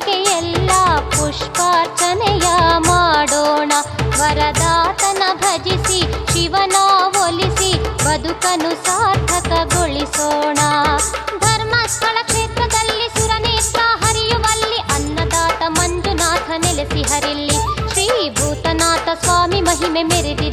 ಆತನಿಗೆ ಎಲ್ಲ ಪುಷ್ಪಾರ್ಚನೆಯ ಮಾಡೋಣ. ವರದಾತನ ಭಜಿಸಿ ಶಿವನ ಒಲಿಸಿ ಬದುಕನ್ನು ಸಾರ್ಥಕಗೊಳಿಸೋಣ. ಧರ್ಮಸ್ಥಳ ಕ್ಷೇತ್ರದಲ್ಲಿ ಸುರನೇತ್ರ ಹರಿಯುವಲ್ಲಿ ಅನ್ನದಾತ ಮಂಜುನಾಥ ನೆಲೆಸಿ ಹರಿಲ್ಲಿ. ಶ್ರೀ ಭೂತನಾಥ ಸ್ವಾಮಿ ಮಹಿಮೆ ಮೆರೆದಿ